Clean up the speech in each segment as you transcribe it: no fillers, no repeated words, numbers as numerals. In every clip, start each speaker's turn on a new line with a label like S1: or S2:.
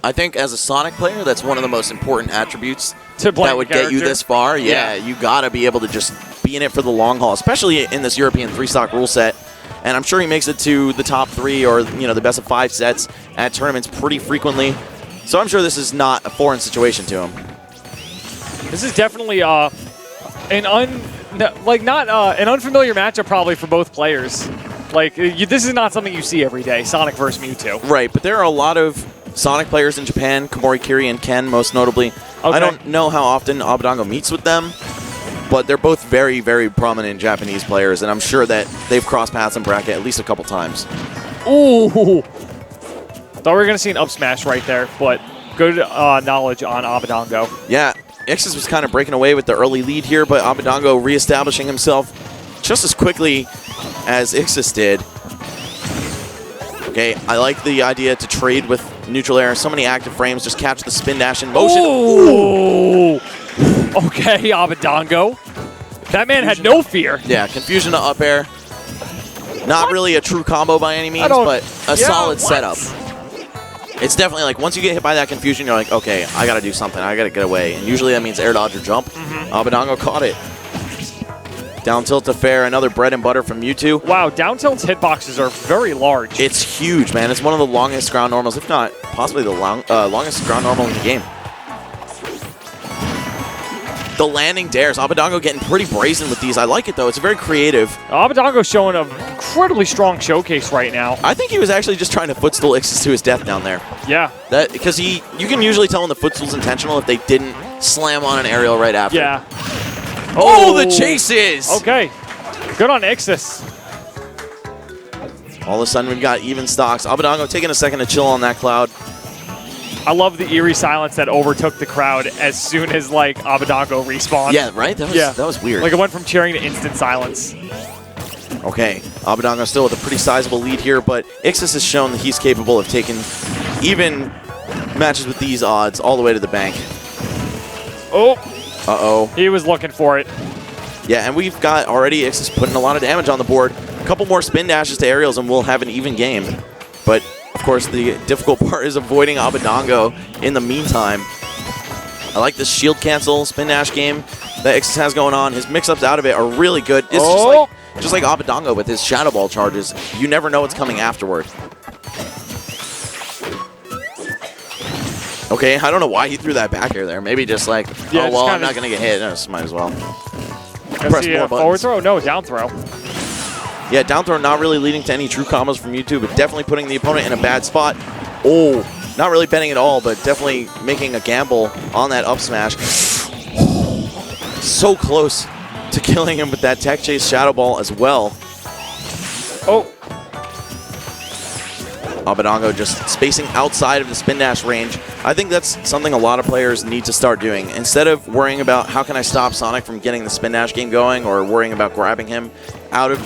S1: I think as a Sonic player, that's one of the most important attributes
S2: to
S1: that would get you this far. Yeah, you got to be able to just be in it for the long haul, especially in this European 3-stock rule set. And I'm sure he makes it to the top 3 or the best of 5 sets at tournaments pretty frequently. So I'm sure this is not a foreign situation to him.
S2: This is definitely an unfamiliar matchup probably for both players. Like, this is not something you see every day, Sonic versus Mewtwo.
S1: Right, but there are a lot of Sonic players in Japan, Komori, Kiri, and Ken most notably. Okay. I don't know how often Abadango meets with them, but they're both very, very prominent Japanese players, and I'm sure that they've crossed paths in bracket at least a couple times.
S2: Ooh! Thought we were going to see an up smash right there, but good knowledge on Abadango.
S1: Yeah, Ixis was kind of breaking away with the early lead here, but Abadango reestablishing himself just as quickly as Ixis did. Okay, I like the idea to trade with neutral air. So many active frames, just catch the spin dash in motion.
S2: Ooh! Okay, Abadango. That man had no fear.
S1: Yeah, confusion to up air. Not really a true combo by any means, but a solid setup. It's definitely like once you get hit by that confusion, you're like, okay, I got to do something. I got to get away. And usually that means air dodge or jump. Abadango caught it. Down tilt to fair, another bread and butter from Mewtwo.
S2: Wow, down tilt's hitboxes are very large.
S1: It's huge, man. It's one of the longest ground normals, if not possibly the longest ground normal in the game. The landing dares. Abadango getting pretty brazen with these. I like it, though. It's very creative.
S2: Abadango's showing an incredibly strong showcase right now.
S1: I think he was actually just trying to footstool Ixis to his death down there.
S2: Yeah.
S1: Because you can usually tell when the footstool's intentional if they didn't slam on an aerial right after.
S2: Yeah.
S1: Oh, the chases!
S2: Okay. Good on Ixis.
S1: All of a sudden, we've got even stocks. Abadango taking a second to chill on that cloud.
S2: I love the eerie silence that overtook the crowd as soon as, like, Abadango respawned.
S1: Yeah, right? That was weird.
S2: Like, it went from cheering to instant silence.
S1: Okay, Abadango still with a pretty sizable lead here, but Ixis has shown that he's capable of taking even matches with these odds all the way to the bank.
S2: Oh.
S1: Uh-oh.
S2: He was looking for it.
S1: Yeah, and we've got already Ixis putting a lot of damage on the board. A couple more spin dashes to aerials and we'll have an even game. But, of course, the difficult part is avoiding Abadango in the meantime. I like this shield cancel spin dash game that Ixis has going on. His mix-ups out of it are really good. It's just like Abadango with his Shadow Ball charges. You never know what's coming afterward. Okay, I don't know why he threw that back air there. Maybe just like,
S2: yeah,
S1: oh, well, I'm not going to get hit. No, just might as well.
S2: Press more forward throw? No, down throw.
S1: Yeah, down throw not really leading to any true combos from Mewtwo, but definitely putting the opponent in a bad spot. Oh, not really betting at all, but definitely making a gamble on that up smash. So close to killing him with that tech chase Shadow Ball as well.
S2: Oh.
S1: Abadango just spacing outside of the spin dash range. I think that's something a lot of players need to start doing. Instead of worrying about how can I stop Sonic from getting the spin dash game going or worrying about grabbing him out of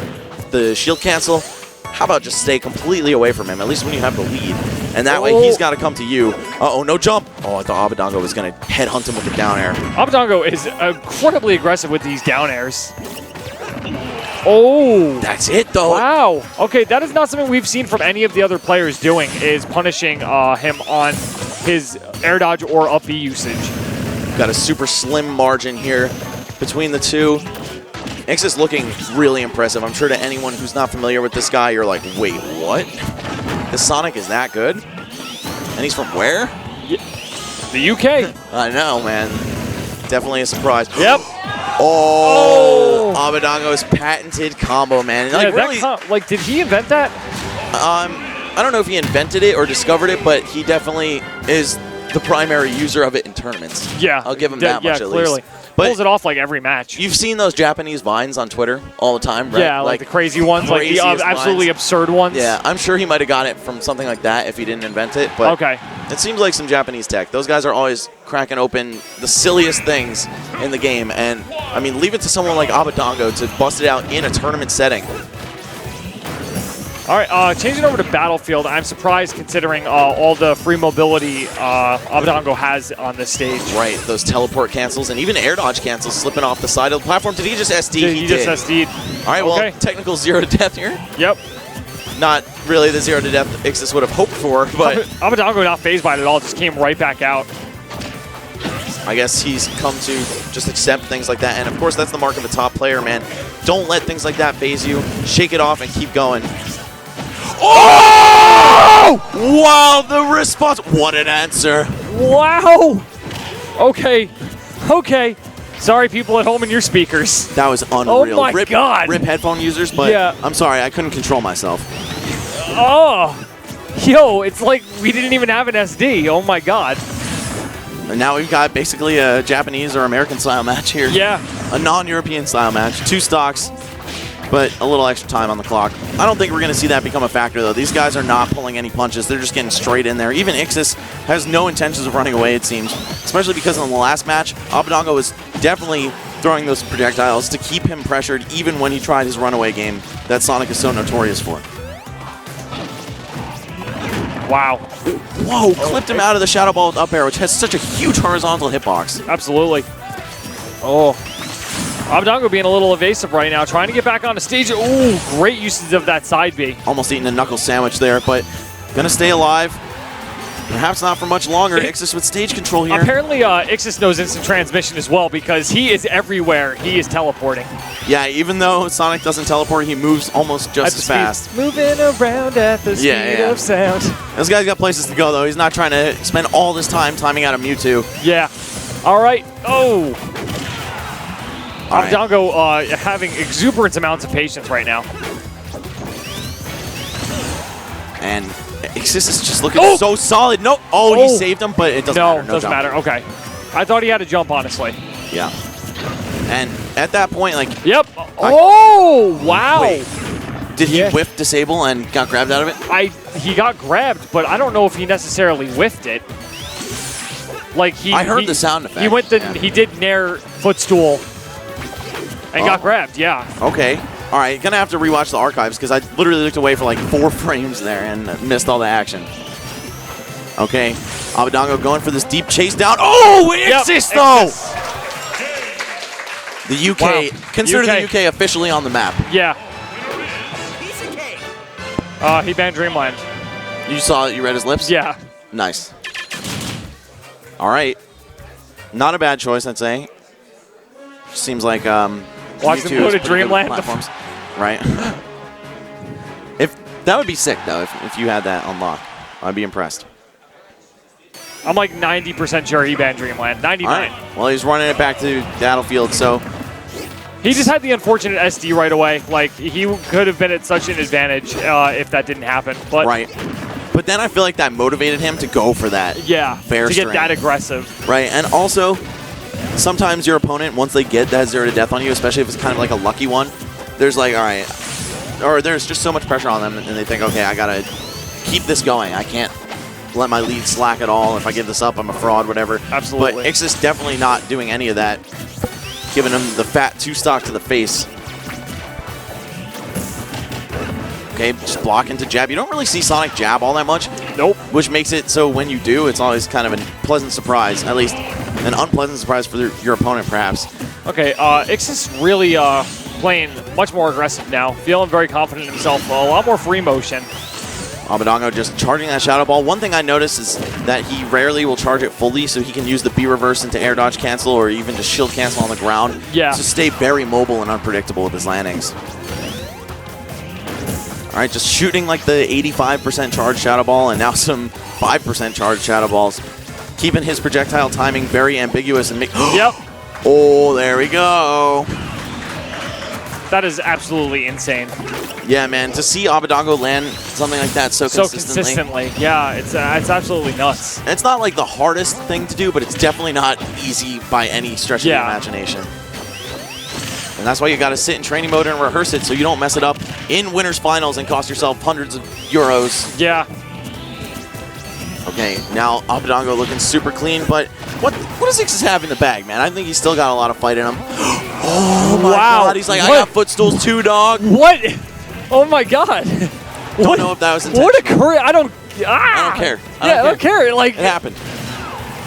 S1: the shield cancel, how about just stay completely away from him, at least when you have the lead. And that way he's got to come to you. Uh-oh, no jump. Oh, I thought Abadango was going to headhunt him with the down air.
S2: Abadango is incredibly aggressive with these down airs. Oh.
S1: That's it, though.
S2: Wow. Okay, that is not something we've seen from any of the other players doing, is punishing him on his air dodge or up B usage.
S1: Got a super slim margin here between the two. Ixis looking really impressive. I'm sure to anyone who's not familiar with this guy, you're like, wait, what? This Sonic is that good? And he's from where?
S2: The UK.
S1: I know, man. Definitely a surprise.
S2: Yep.
S1: Oh, Abadango's patented combo, man.
S2: Yeah, like, did he invent that?
S1: I don't know if he invented it or discovered it, but he definitely is the primary user of it in tournaments.
S2: Yeah.
S1: I'll give him that much at
S2: clearly.
S1: least. But
S2: pulls it off like every match.
S1: You've seen those Japanese vines on Twitter all the time, right?
S2: Yeah, like the crazy ones, like the absolutely absurd ones.
S1: Yeah, I'm sure he might have gotten it from something like that if he didn't invent it. But
S2: okay.
S1: It seems like some Japanese tech. Those guys are always cracking open the silliest things in the game. And, I mean, leave it to someone like Abadango to bust it out in a tournament setting.
S2: All right, changing over to Battlefield. I'm surprised considering all the free mobility Abadango has on this stage.
S1: Right, those teleport cancels and even air dodge cancels slipping off the side of the platform. Did he just SD?
S2: He just SD'd.
S1: All right, well, technical zero to death here.
S2: Yep.
S1: Not really the 0 to death Ixis would have hoped for, but
S2: Abadango not phased by it at all, just came right back out.
S1: I guess he's come to just accept things like that. And of course, that's the mark of a top player, man. Don't let things like that phase you. Shake it off and keep going. Oh! Wow, the response. What an answer.
S2: Wow. Okay. Okay. Sorry, people at home in your speakers.
S1: That was unreal.
S2: Oh, my God.
S1: Rip headphone users, but
S2: yeah.
S1: I'm sorry, I couldn't control myself.
S2: Oh. Yo, it's like we didn't even have an SD. Oh, my God.
S1: And now we've got basically a Japanese or American style match here.
S2: Yeah.
S1: A non-European style match. 2 stocks, but a little extra time on the clock. I don't think we're going to see that become a factor, though. These guys are not pulling any punches. They're just getting straight in there. Even Ixis has no intentions of running away, it seems. Especially because in the last match, Abadango was definitely throwing those projectiles to keep him pressured, even when he tried his runaway game that Sonic is so notorious for.
S2: Wow.
S1: Whoa, clipped him out of the Shadow Ball with up air, which has such a huge horizontal hitbox.
S2: Absolutely. Oh. Abadango being a little evasive right now, trying to get back on the stage. Ooh, great usage of that side B.
S1: Almost eating a knuckle sandwich there, but gonna stay alive. Perhaps not for much longer. Ixis with stage control here.
S2: Apparently, Ixis knows instant transmission as well because he is everywhere. He is teleporting.
S1: Yeah, even though Sonic doesn't teleport, he moves almost just as fast.
S2: Moving around at the speed of sound.
S1: This guy's got places to go, though. He's not trying to spend all this time timing out a Mewtwo.
S2: Yeah. All right. Oh.
S1: Right.
S2: Abadango having exuberant amounts of patience right now.
S1: And Ixis is just looking so solid. No. Oh, he saved him, but it doesn't matter.
S2: No, doesn't matter. Okay. I thought he had a jump, honestly.
S1: Yeah. And at that point, like...
S2: Yep. Oh, wow.
S1: Wait. Did he whiff disable and got grabbed out of it?
S2: He got grabbed, but I don't know if he necessarily whiffed it. Like
S1: I heard the sound effect.
S2: He went he did nair footstool and got grabbed, yeah.
S1: Okay. All right, gonna have to rewatch the archives because I literally looked away for like 4 frames there and missed all the action. Okay, Abadango going for this deep chase down. Oh, Ixis though! The UK,
S2: Wow.
S1: consider the UK officially on the map.
S2: Yeah. He banned Dreamland.
S1: You saw it, you read his lips?
S2: Yeah.
S1: Nice. All right. Not a bad choice, I'd say. Seems like
S2: watch them go to Dreamland
S1: platforms, right? If that would be sick though, if you had that unlocked, I'd be impressed.
S2: I'm like 90% sure he banned Dreamland. 99.
S1: All right. Well, he's running it back to Battlefield, so
S2: he just had the unfortunate SD right away. Like he could have been at such an advantage if that didn't happen. But
S1: right. But then I feel like that motivated him to go for that.
S2: Yeah.
S1: Fair
S2: to
S1: string.
S2: get that aggressive.
S1: Right, and also sometimes your opponent, once they get that 0 to death on you, especially if it's kind of like a lucky one, there's like, all right, or there's just so much pressure on them, and they think, okay, I gotta keep this going. I can't let my lead slack at all. If I give this up, I'm a fraud, whatever.
S2: Absolutely.
S1: But Ixis definitely not doing any of that, giving him the fat 2 stock to the face. Okay, just block into jab. You don't really see Sonic jab all that much.
S2: Nope.
S1: Which makes it so when you do, it's always kind of a pleasant surprise, at least an unpleasant surprise for your opponent, perhaps.
S2: Okay, Ixis really playing much more aggressive now, feeling very confident in himself, a lot more free motion.
S1: Abadango just charging that Shadow Ball. One thing I noticed is that he rarely will charge it fully, so he can use the B reverse into air dodge cancel or even just shield cancel on the ground.
S2: Yeah.
S1: To stay very mobile and unpredictable with his landings. All right, just shooting like the 85% charged Shadow Ball and now some 5% charged Shadow Balls. Keeping his projectile timing very ambiguous and
S2: Yep.
S1: Oh, there we go.
S2: That is absolutely insane.
S1: Yeah, man, to see Abadango land something like that so consistently.
S2: Yeah, it's absolutely nuts.
S1: It's not like the hardest thing to do, but it's definitely not easy by any stretch of the imagination. And that's why you got to sit in training mode and rehearse it so you don't mess it up in winners finals and cost yourself hundreds of euros.
S2: Yeah.
S1: Okay, now Abadango looking super clean, but what does Ixis have in the bag, man? I think he's still got a lot of fight in him. Oh my God, he's like, I got footstools too, dog.
S2: What? Oh my God.
S1: Don't know if that was intentional.
S2: What a career. I don't
S1: care.
S2: I don't care. Like,
S1: it happened.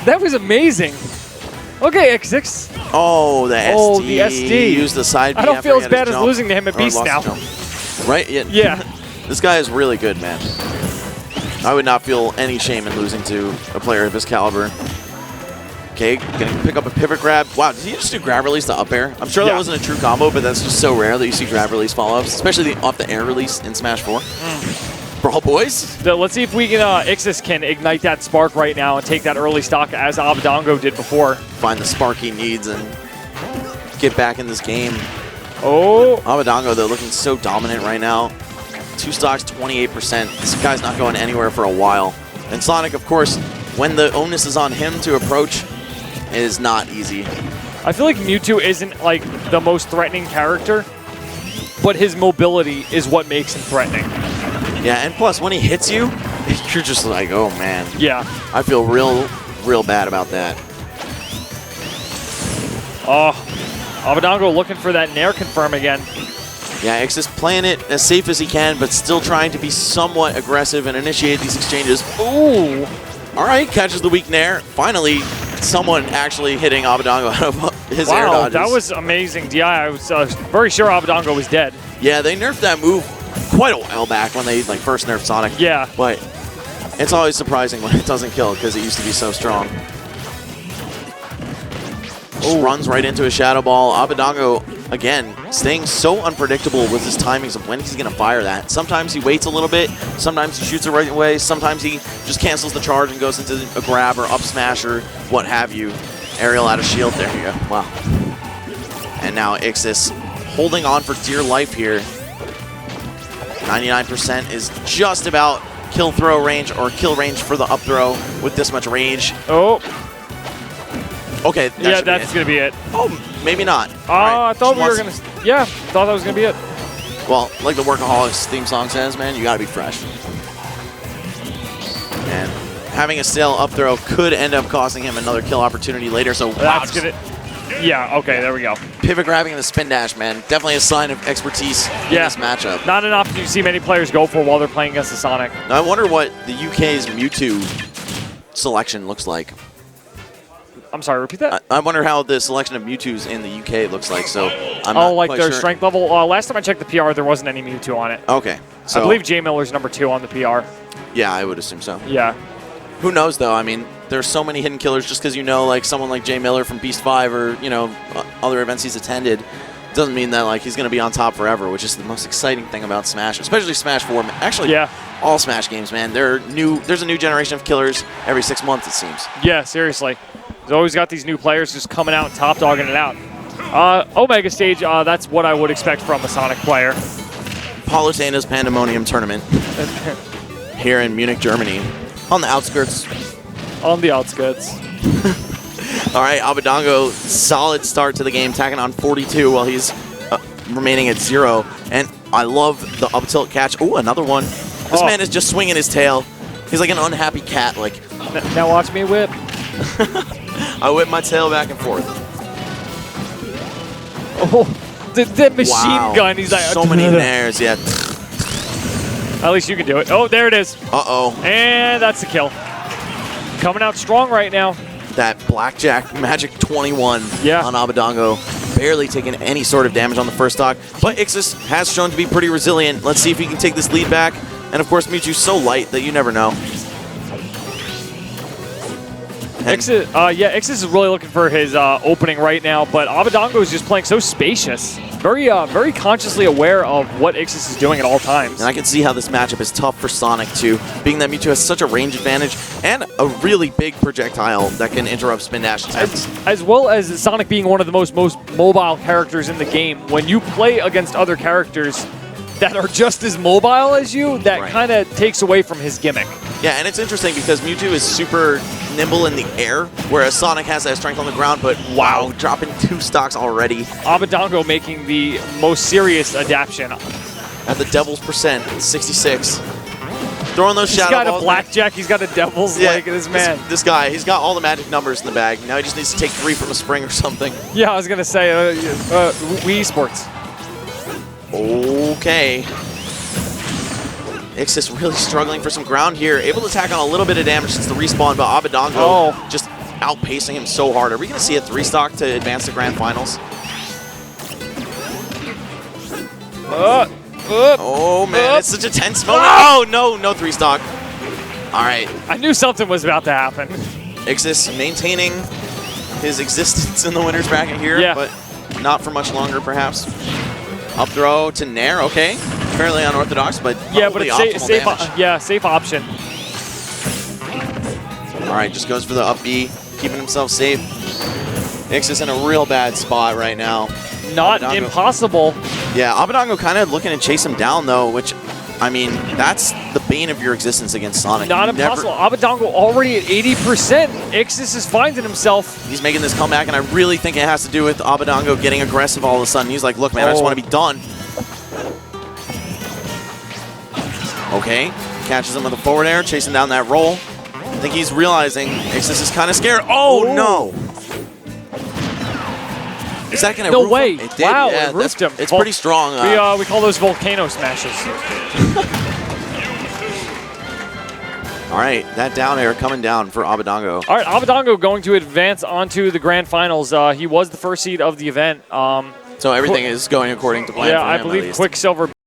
S2: That was amazing. Okay, X6.
S1: Oh, the SD.
S2: Oh, the SD.
S1: Used the side B.
S2: I don't feel as bad as losing to him at Beast now.
S1: Right?
S2: Yeah.
S1: This guy is really good, man. I would not feel any shame in losing to a player of his caliber. Okay, gonna pick up a pivot grab. Wow, did he just do grab release to up air? I'm sure that wasn't a true combo, but that's just so rare that you see grab release follow-ups, especially off the air release in Smash 4. Brawl boys.
S2: So let's see if we can, Ixis can ignite that spark right now and take that early stock as Abadango did before.
S1: Find the spark he needs and get back in this game.
S2: Oh.
S1: Abadango, though, looking so dominant right now. 2 stocks, 28%. This guy's not going anywhere for a while. And Sonic, of course, when the onus is on him to approach, is not easy.
S2: I feel like Mewtwo isn't like the most threatening character, but his mobility is what makes him threatening.
S1: Yeah, and plus, when he hits you, you're just like, oh, man.
S2: Yeah.
S1: I feel real bad about that.
S2: Oh, Abadango looking for that Nair confirm again.
S1: Yeah, Ixis playing it as safe as he can, but still trying to be somewhat aggressive and initiate these exchanges.
S2: Ooh.
S1: All right, catches the weak Nair. Finally, someone actually hitting Abadango out of his air dodges.
S2: That was amazing. DI, I was very sure Abadango was dead.
S1: Yeah, they nerfed that move quite a while back when they first nerfed Sonic.
S2: Yeah.
S1: But it's always surprising when it doesn't kill because it used to be so strong. Just runs right into a Shadow Ball. Abadango, again, staying so unpredictable with his timings of when he's going to fire that. Sometimes he waits a little bit. Sometimes he shoots it right away. Sometimes he just cancels the charge and goes into a grab or up smash or what have you. Aerial out of shield. There you go. Wow. And now Ixis holding on for dear life here. 99% is just about kill throw range or kill range for the up throw with this much rage.
S2: Oh.
S1: Okay.
S2: Yeah, that's going to be it.
S1: Oh, maybe not.
S2: I thought we were going to... Yeah, thought that was going to be it.
S1: Well, like the Workaholics theme song says, man, you got to be fresh. And having a stale up throw could end up costing him another kill opportunity later. So, wow.
S2: That's going to... Yeah, okay, there we go.
S1: Pivot grabbing the spin dash, man. Definitely a sign of expertise in this matchup.
S2: Not enough you see many players go for while they're playing against the Sonic.
S1: Now, I wonder what the UK's Mewtwo selection looks like.
S2: I'm sorry, repeat that?
S1: I wonder how the selection of Mewtwo's in the UK looks like, so I'm not
S2: like
S1: quite
S2: their
S1: sure.
S2: strength level? Last time I checked the PR, there wasn't any Mewtwo on it.
S1: Okay. So
S2: I believe J Miller's number 2 on the PR.
S1: Yeah, I would assume so.
S2: Yeah.
S1: Who knows, though? I mean, there's so many hidden killers just because you know, like, someone like Jay Miller from Beast 5 or, you know, other events he's attended doesn't mean that, like, he's going to be on top forever, which is the most exciting thing about Smash, especially Smash 4. Actually, all Smash games, man. There's a new generation of killers every 6 months, it seems.
S2: Yeah, seriously. He's always got these new players just coming out and top dogging it out. Omega Stage, that's what I would expect from a Sonic player.
S1: Palutena's Pandemonium tournament here in Munich, Germany. On the outskirts.
S2: On the outskirts.
S1: All right, Abadango, solid start to the game, tacking on 42 while he's remaining at 0. And I love the up tilt catch. Ooh, another one. This man is just swinging his tail. He's like an unhappy cat. Like.
S2: Now watch me whip.
S1: I whip my tail back and forth.
S2: Oh, the machine gun. He's like,
S1: so many nairs, yeah.
S2: At least you can do it. Oh, there it is.
S1: Uh-oh.
S2: And that's the kill. Coming out strong right now.
S1: That Blackjack Magic 21 on Abadango. Barely taking any sort of damage on the first stock. But Ixis has shown to be pretty resilient. Let's see if he can take this lead back. And, of course, Mewtwo's so light that you never know.
S2: Ixis is really looking for his opening right now, but Abadango is just playing so spacious. Very consciously aware of what Ixis is doing at all times.
S1: And I can see how this matchup is tough for Sonic, too, being that Mewtwo has such a range advantage and a really big projectile that can interrupt spin dash attempts.
S2: As well as Sonic being one of the most mobile characters in the game, when you play against other characters that are just as mobile as you, that kind of takes away from his gimmick.
S1: Yeah, and it's interesting because Mewtwo is super nimble in the air, whereas Sonic has that strength on the ground, but wow, dropping 2 stocks already.
S2: Abadango making the most serious adaptation.
S1: At the Devil's percent, 66. Throwing those shadow balls.
S2: He's got a blackjack, he's got a Devil's, like, this man.
S1: This guy, he's got all the magic numbers in the bag. Now he just needs to take 3 from a spring or something.
S2: Yeah, I was going to say, Wii Sports.
S1: Okay. Ixis really struggling for some ground here. Able to tack on a little bit of damage since the respawn, but Abadango just outpacing him so hard. Are we going to see a 3-stock to advance to Grand Finals? Oh, man, it's such a tense moment. Oh, no 3-stock. All right.
S2: I knew something was about to happen.
S1: Ixis maintaining his existence in the winner's bracket here, but not for much longer, perhaps. Up throw to Nair, okay. Fairly unorthodox, but
S2: but it's safe option.
S1: All right, just goes for the up B, keeping himself safe. Ixis in a real bad spot right now.
S2: Not
S1: Abadango.
S2: Impossible.
S1: Yeah, Abadango kind of looking to chase him down, though, which, I mean, that's the bane of your existence against Sonic.
S2: Not impossible. Abadango already at 80%. Ixis is finding himself.
S1: He's making this comeback, and I really think it has to do with Abadango getting aggressive all of a sudden. He's like, look, man, I just want to be done. Okay, catches him with a forward air, chasing down that roll. I think he's realizing Ixis is kind of scared. Oh, no. Is that going to
S2: No way.
S1: It did.
S2: Wow,
S1: yeah,
S2: it roofed him.
S1: It's pretty strong.
S2: We call those volcano smashes.
S1: All right, that down air coming down for Abadango.
S2: All right, Abadango going to advance onto the grand finals. He was the first seed of the event.
S1: So everything is going according to plan for him,
S2: I believe Quicksilver